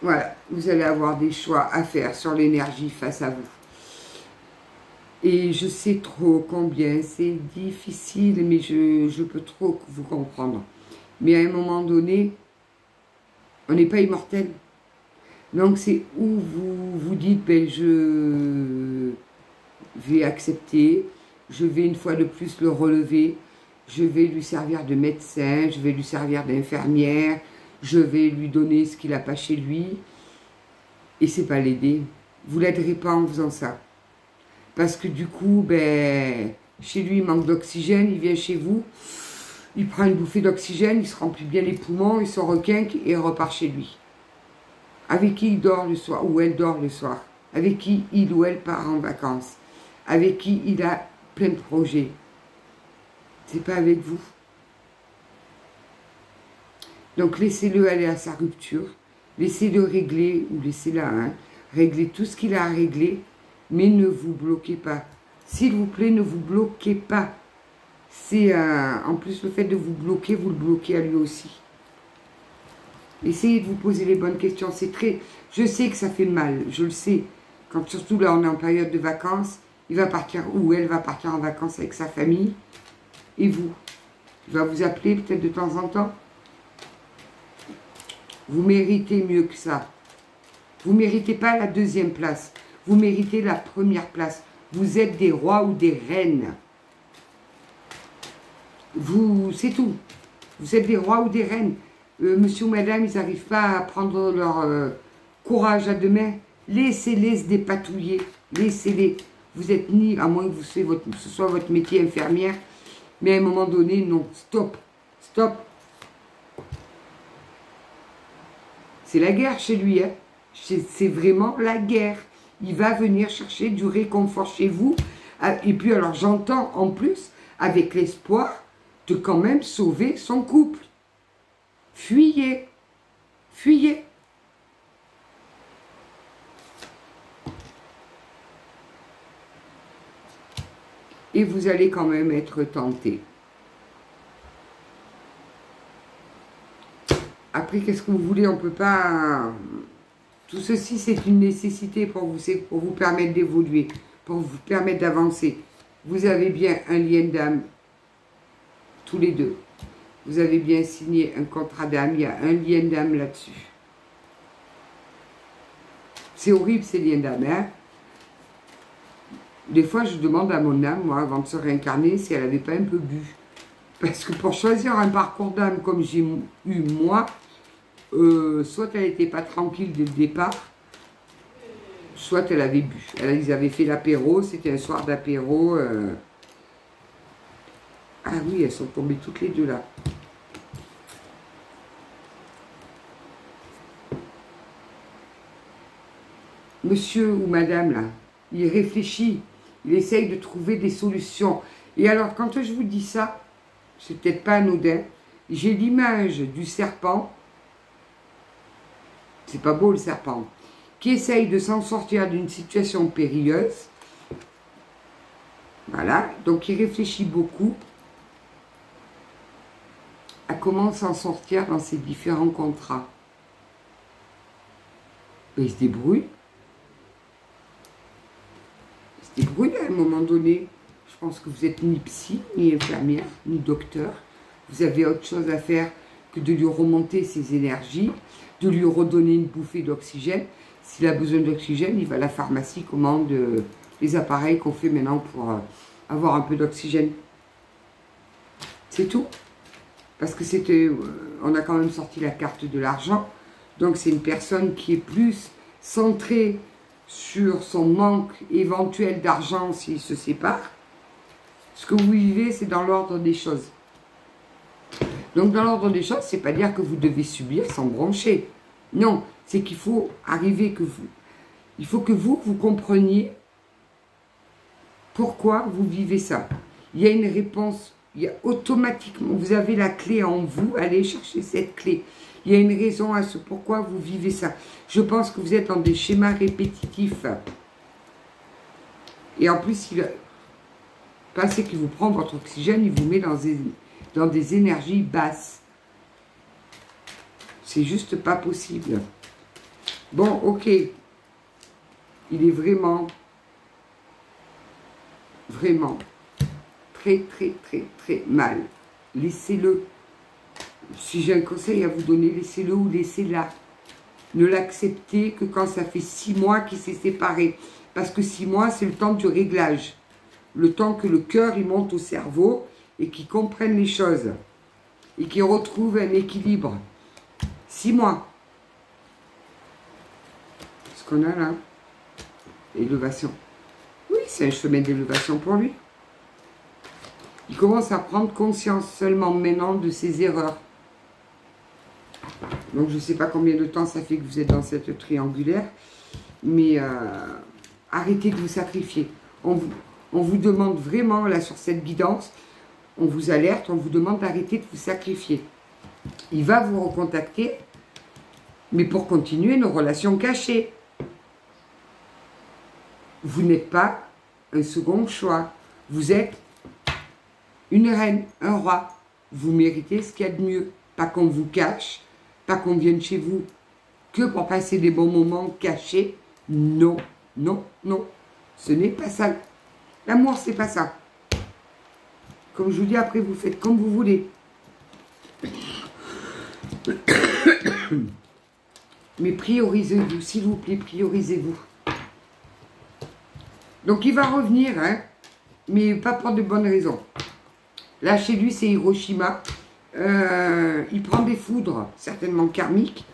Voilà, vous allez avoir des choix à faire sur l'énergie face à vous. Et je sais trop combien c'est difficile, mais je peux trop vous comprendre. Mais à un moment donné, on n'est pas immortel. Donc c'est où vous vous dites, ben je vais accepter, je vais une fois de plus le relever, je vais lui servir de médecin, je vais lui servir d'infirmière, je vais lui donner ce qu'il n'a pas chez lui, et c'est pas l'aider. Vous l'aiderez pas en faisant ça. Parce que du coup, ben, chez lui, il manque d'oxygène, il vient chez vous, il prend une bouffée d'oxygène, il se remplit bien les poumons, il se requinque et il repart chez lui. Avec qui il dort le soir, ou elle dort le soir. Avec qui il ou elle part en vacances. Avec qui il a plein de projets. C'est pas avec vous. Donc laissez-le aller à sa rupture. Laissez-le régler, ou laissez-la, hein, régler tout ce qu'il a à régler, mais ne vous bloquez pas. S'il vous plaît, ne vous bloquez pas. C'est en plus le fait de vous bloquer, vous le bloquez à lui aussi. Essayez de vous poser les bonnes questions. C'est très... Je sais que ça fait mal, je le sais. Quand surtout là on est en période de vacances, il va partir ou elle va partir en vacances avec sa famille. Et vous? Il va vous appeler peut-être de temps en temps. Vous méritez mieux que ça. Vous ne méritez pas la deuxième place. Vous méritez la première place. Vous êtes des rois ou des reines. Vous, c'est tout. Vous êtes des rois ou des reines. Monsieur ou madame, ils n'arrivent pas à prendre leur courage à deux mains. Laissez-les se dépatouiller. Laissez-les. Vous êtes ni, à moins que ce soit votre métier infirmière, mais à un moment donné, non. Stop. Stop. C'est la guerre chez lui. Hein. C'est vraiment la guerre. Il va venir chercher du réconfort chez vous. Et puis alors j'entends en plus, avec l'espoir de quand même sauver son couple. Fuyez. Fuyez. Et vous allez quand même être tenté. Après, qu'est-ce que vous voulez? On ne peut pas... Tout ceci, c'est une nécessité pour vous. C'est pour vous permettre d'évoluer, pour vous permettre d'avancer. Vous avez bien un lien d'âme, tous les deux. Vous avez bien signé un contrat d'âme, il y a un lien d'âme là-dessus. C'est horrible ces liens d'âme, hein? Des fois, je demande à mon âme, moi, avant de se réincarner, si elle n'avait pas un peu bu. Parce que pour choisir un parcours d'âme comme j'ai eu moi, soit elle n'était pas tranquille dès le départ, soit elle avait bu. Ils avaient fait l'apéro, c'était un soir d'apéro. Ah oui, elles sont tombées toutes les deux là. Monsieur ou madame là, il réfléchit, il essaye de trouver des solutions. Et alors, quand je vous dis ça, c'est peut-être pas anodin, j'ai l'image du serpent, c'est pas beau le serpent, qui essaye de s'en sortir d'une situation périlleuse. Voilà, donc il réfléchit beaucoup à comment s'en sortir dans ces différents contrats. Et il se débrouille. Il se débrouille à un moment donné. Je pense que vous n'êtes ni psy, ni infirmière, ni docteur. Vous avez autre chose à faire que de lui remonter ses énergies, de lui redonner une bouffée d'oxygène. S'il a besoin d'oxygène, il va à la pharmacie, commande les appareils qu'on fait maintenant pour avoir un peu d'oxygène. C'est tout. Parce que c'était, on a quand même sorti la carte de l'argent. Donc c'est une personne qui est plus centrée sur son manque éventuel d'argent s'il se sépare. Ce que vous vivez, c'est dans l'ordre des choses. Donc dans l'ordre des choses, c'est pas dire que vous devez subir sans broncher. Non, c'est qu'il faut arriver que vous... Il faut que vous compreniez pourquoi vous vivez ça. Il y a une réponse, il y a automatiquement, vous avez la clé en vous, allez chercher cette clé. Il y a une raison à ce pourquoi vous vivez ça. Je pense que vous êtes dans des schémas répétitifs. Et en plus, pensez qu'il vous prend votre oxygène, il vous met dans des énergies basses. C'est juste pas possible. Bon, ok. Il est vraiment vraiment très, très, très, très mal. Laissez-le. Si j'ai un conseil à vous donner, laissez-le ou laissez-la. Ne l'acceptez que quand ça fait 6 mois qu'il s'est séparé. Parce que 6 mois, c'est le temps du réglage. Le temps que le cœur il monte au cerveau et qu'il comprenne les choses. Et qu'il retrouve un équilibre. 6 mois. Ce qu'on a là. Élévation. Oui, c'est un chemin d'élévation pour lui. Il commence à prendre conscience seulement maintenant de ses erreurs. Donc, je ne sais pas combien de temps ça fait que vous êtes dans cette triangulaire. Mais arrêtez de vous sacrifier. On vous demande vraiment, là, sur cette guidance, on vous alerte, on vous demande d'arrêter de vous sacrifier. Il va vous recontacter, mais pour continuer nos relations cachées. Vous n'êtes pas un second choix. Vous êtes une reine, un roi. Vous méritez ce qu'il y a de mieux. Pas qu'on vous cache, pas qu'on vienne chez vous que pour passer des bons moments cachés. Non, non, non. Ce n'est pas ça. L'amour, c'est pas ça. Comme je vous dis, après, vous faites comme vous voulez. Mais priorisez-vous, s'il vous plaît, priorisez-vous. Donc, il va revenir, hein, mais pas pour de bonnes raisons. Là, chez lui, c'est Hiroshima. Il prend des foudres, certainement karmiques,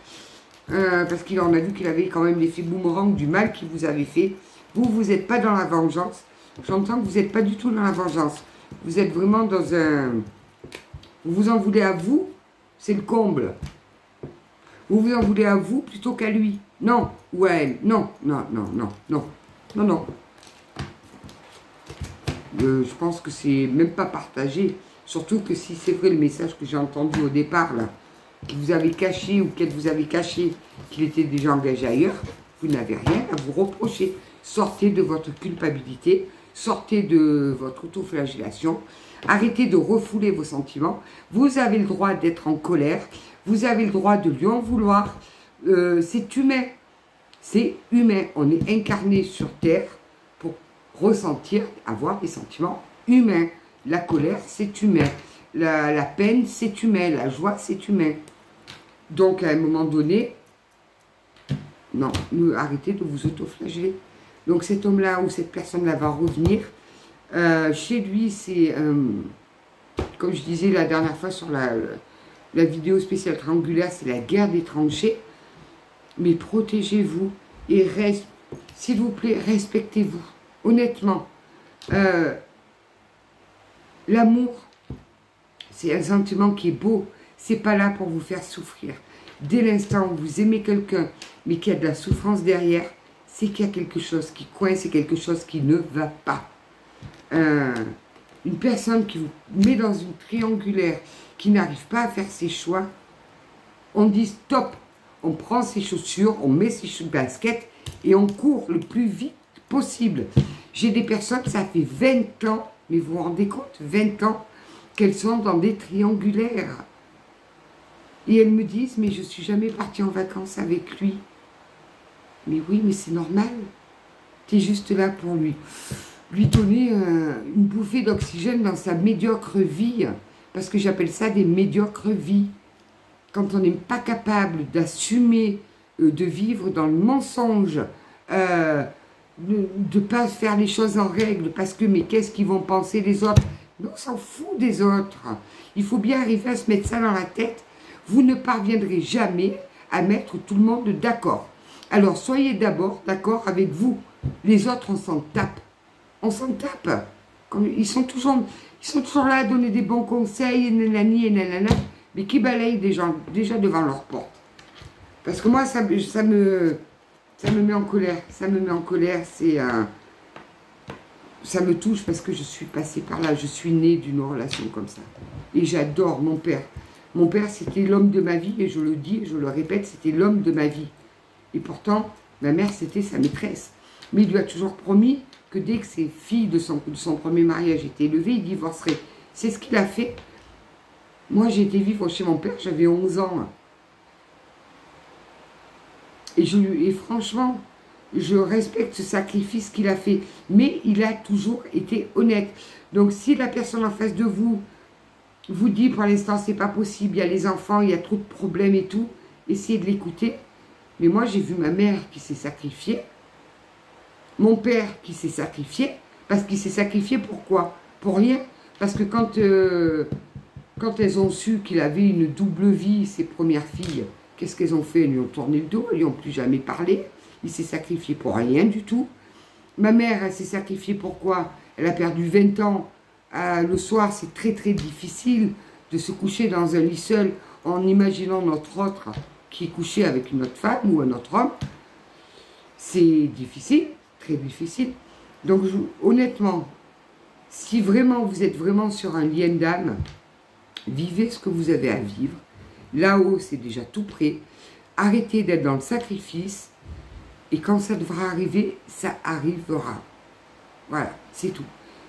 parce qu'il en a vu qu'il avait quand même l'effet boomerang du mal qu'il vous avait fait. Vous n'êtes pas dans la vengeance. J'entends que vous n'êtes pas du tout dans la vengeance. Vous êtes vraiment dans un... Vous vous en voulez à vous, c'est le comble. Vous vous en voulez à vous plutôt qu'à lui. Non, ou à elle. Non, non, non, non, non, non, non. Je pense que c'est même pas partagé. Surtout que si c'est vrai le message que j'ai entendu au départ, là, que vous avez caché ou qu'elle vous avez caché qu'il était déjà engagé ailleurs, vous n'avez rien à vous reprocher. Sortez de votre culpabilité, sortez de votre autoflagellation, arrêtez de refouler vos sentiments. Vous avez le droit d'être en colère, vous avez le droit de lui en vouloir. C'est humain, c'est humain. On est incarné sur Terre pour ressentir, avoir des sentiments humains. La colère, c'est humain. La peine, c'est humain. La joie, c'est humain. Donc, à un moment donné, non, arrêtez de vous autoflageller. Donc, cet homme-là ou cette personne-là va revenir. Chez lui, c'est, comme je disais la dernière fois sur la vidéo spéciale triangulaire, c'est la guerre des tranchées. Mais protégez-vous et s'il vous plaît, respectez-vous. Honnêtement, l'amour, c'est un sentiment qui est beau. C'est pas là pour vous faire souffrir. Dès l'instant où vous aimez quelqu'un, mais qu'il y a de la souffrance derrière, c'est qu'il y a quelque chose qui coince, c'est quelque chose qui ne va pas. Une personne qui vous met dans une triangulaire, qui n'arrive pas à faire ses choix, on dit stop. On prend ses chaussures, on met ses baskets et on court le plus vite possible. J'ai des personnes, ça fait 20 ans, mais vous vous rendez compte, 20 ans, qu'elles sont dans des triangulaires. Et elles me disent, mais je ne suis jamais partie en vacances avec lui. Mais oui, mais c'est normal. Tu es juste là pour lui donner une bouffée d'oxygène dans sa médiocre vie. Parce que j'appelle ça des médiocres vies. Quand on n'est pas capable d'assumer, de vivre dans le mensonge, de ne pas faire les choses en règle, parce que, mais qu'est-ce qu'ils vont penser les autres? Mais on s'en fout des autres. Il faut bien arriver à se mettre ça dans la tête. Vous ne parviendrez jamais à mettre tout le monde d'accord. Alors, soyez d'abord d'accord avec vous. Les autres, on s'en tape. On s'en tape. Ils sont toujours là à donner des bons conseils, nanani et nanana, mais qui balayent des gens déjà devant leur porte. Parce que moi, ça me met en colère. Ça me met en colère, ça me touche parce que je suis passée par là. Je suis née d'une relation comme ça. Et j'adore mon père. Mon père, c'était l'homme de ma vie, et je le dis, je le répète, c'était l'homme de ma vie. Et pourtant, ma mère, c'était sa maîtresse. Mais il lui a toujours promis que dès que ses filles de son premier mariage étaient élevées, il divorcerait. C'est ce qu'il a fait. Moi, j'ai été vivre chez mon père, j'avais 11 ans. Et franchement, je respecte ce sacrifice qu'il a fait. Mais il a toujours été honnête. Donc, si la personne en face de vous vous dit, pour l'instant, c'est pas possible, il y a les enfants, il y a trop de problèmes et tout, essayez de l'écouter. Mais moi, j'ai vu ma mère qui s'est sacrifiée, mon père qui s'est sacrifié, parce qu'il s'est sacrifié pourquoi? Pour rien. Parce que quand elles ont su qu'il avait une double vie, ses premières filles, qu'est-ce qu'elles ont fait? Elles lui ont tourné le dos, elles lui ont plus jamais parlé. Il s'est sacrifié pour rien du tout. Ma mère, elle s'est sacrifiée pourquoi? Elle a perdu 20 ans. Le soir, c'est très très difficile de se coucher dans un lit seul en imaginant notre autre qui est couché avec une autre femme ou un autre homme. C'est difficile, très difficile. Donc, honnêtement, si vraiment vous êtes vraiment sur un lien d'âme, vivez ce que vous avez à vivre. Là-haut, c'est déjà tout prêt. Arrêtez d'être dans le sacrifice. Et quand ça devra arriver, ça arrivera. Voilà, c'est tout.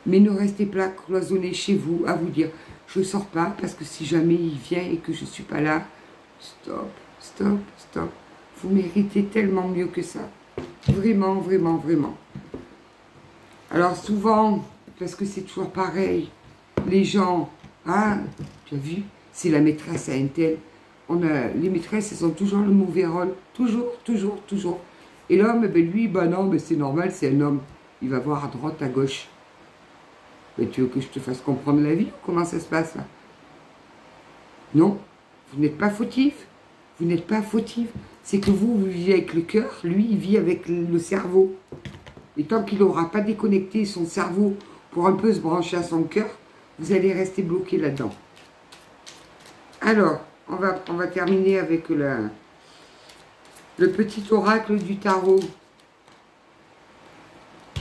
Mais ne restez pas cloisonnés chez vous à vous dire « je ne sors pas parce que si jamais il vient et que je ne suis pas là, stop, stop, stop. » Vous méritez tellement mieux que ça. Vraiment, vraiment, vraiment. Alors souvent, parce que c'est toujours pareil, les gens, ah, tu as vu, c'est la maîtresse à un tel. Les maîtresses, elles ont toujours le mauvais rôle. Toujours, toujours, toujours. Et l'homme, ben lui, ben non, mais c'est normal, c'est un homme. Il va voir à droite, à gauche. Mais tu veux que je te fasse comprendre la vie? Comment ça se passe là? Non, vous n'êtes pas fautif. Vous n'êtes pas fautif. C'est que vous vivez avec le cœur, lui, il vit avec le cerveau. Et tant qu'il n'aura pas déconnecté son cerveau pour un peu se brancher à son cœur, vous allez rester bloqué là-dedans. Alors, on va terminer avec le petit oracle du tarot.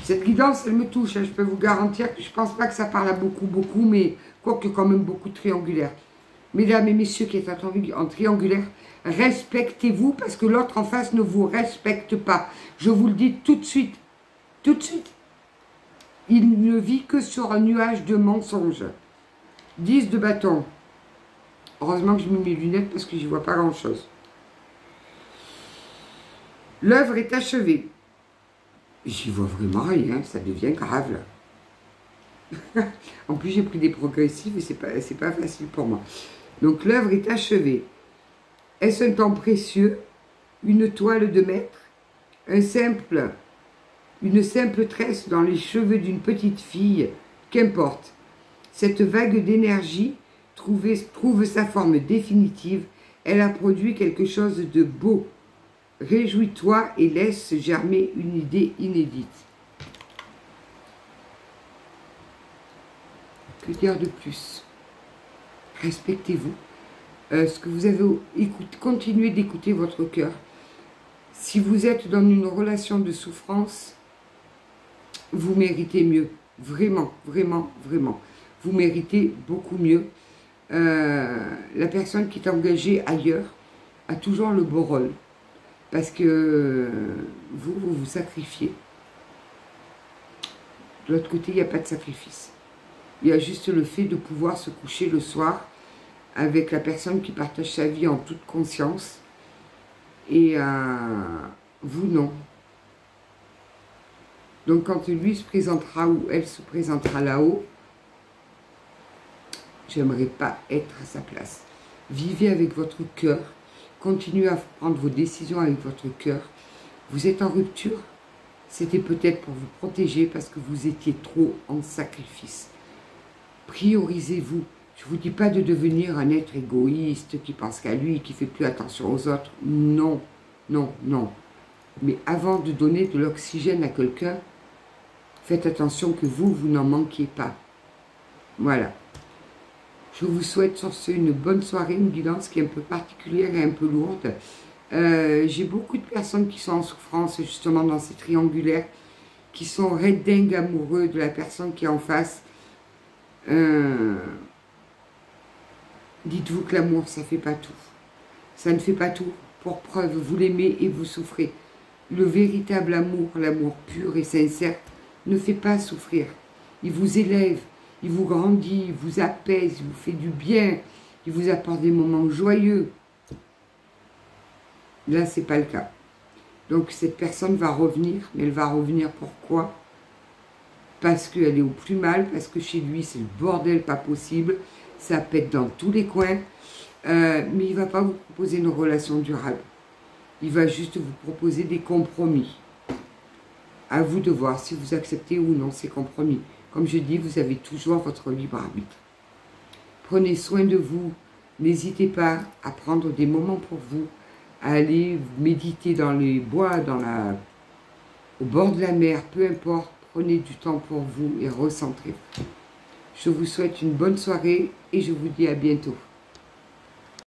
Cette guidance, elle me touche. Hein. Je peux vous garantir que je ne pense pas que ça parle à beaucoup, mais quoique quand même beaucoup de triangulaire. Mesdames et messieurs qui êtes en triangulaire, respectez-vous parce que l'autre en face ne vous respecte pas. Je vous le dis tout de suite. Tout de suite. Il ne vit que sur un nuage de mensonges. 10 de bâton. Heureusement que je mets mes lunettes parce que je n'y vois pas grand-chose. L'œuvre est achevée. J'y vois vraiment rien, ça devient grave là. En plus, j'ai pris des progressifs et c'est pas facile pour moi. Donc, l'œuvre est achevée. Est-ce un temps précieux? Une toile de maître? Une simple tresse dans les cheveux d'une petite fille? Qu'importe. Cette vague d'énergie trouve sa forme définitive. Elle a produit quelque chose de beau. Réjouis-toi et laisse germer une idée inédite. Que dire de plus? Respectez-vous. Ce que vous avez écouté, continuez d'écouter votre cœur. Si vous êtes dans une relation de souffrance, vous méritez mieux. Vraiment, vraiment, vraiment. Vous méritez beaucoup mieux. La personne qui est engagée ailleurs a toujours le beau rôle. Parce que vous vous sacrifiez. De l'autre côté, il n'y a pas de sacrifice. Il y a juste le fait de pouvoir se coucher le soir avec la personne qui partage sa vie en toute conscience. Et vous, non. Donc, quand lui se présentera ou elle se présentera là-haut, j'aimerais pas être à sa place. Vivez avec votre cœur. Continuez à prendre vos décisions avec votre cœur. Vous êtes en rupture, c'était peut-être pour vous protéger parce que vous étiez trop en sacrifice. Priorisez-vous. Je ne vous dis pas de devenir un être égoïste qui pense qu'à lui, qui ne fait plus attention aux autres. Non, non, non. Mais avant de donner de l'oxygène à quelqu'un, faites attention que vous n'en manquiez pas. Voilà. Je vous souhaite sur ce une bonne soirée, une guidance qui est un peu particulière et un peu lourde. J'ai beaucoup de personnes qui sont en souffrance justement dans ces triangulaires, qui sont redingues amoureux de la personne qui est en face. Dites-vous que l'amour, ça ne fait pas tout. Ça ne fait pas tout. Pour preuve, vous l'aimez et vous souffrez. Le véritable amour, l'amour pur et sincère, ne fait pas souffrir. Il vous élève. Il vous grandit, il vous apaise, il vous fait du bien, il vous apporte des moments joyeux. Là, ce n'est pas le cas. Donc cette personne va revenir, mais elle va revenir pourquoi? Parce qu'elle est au plus mal, parce que chez lui c'est le bordel pas possible, ça pète dans tous les coins, mais il ne va pas vous proposer une relation durable. Il va juste vous proposer des compromis. À vous de voir si vous acceptez ou non ces compromis. Comme je dis, vous avez toujours votre libre arbitre. Prenez soin de vous. N'hésitez pas à prendre des moments pour vous, à aller méditer dans les bois, au bord de la mer, peu importe. Prenez du temps pour vous et recentrez-vous. Je vous souhaite une bonne soirée et je vous dis à bientôt.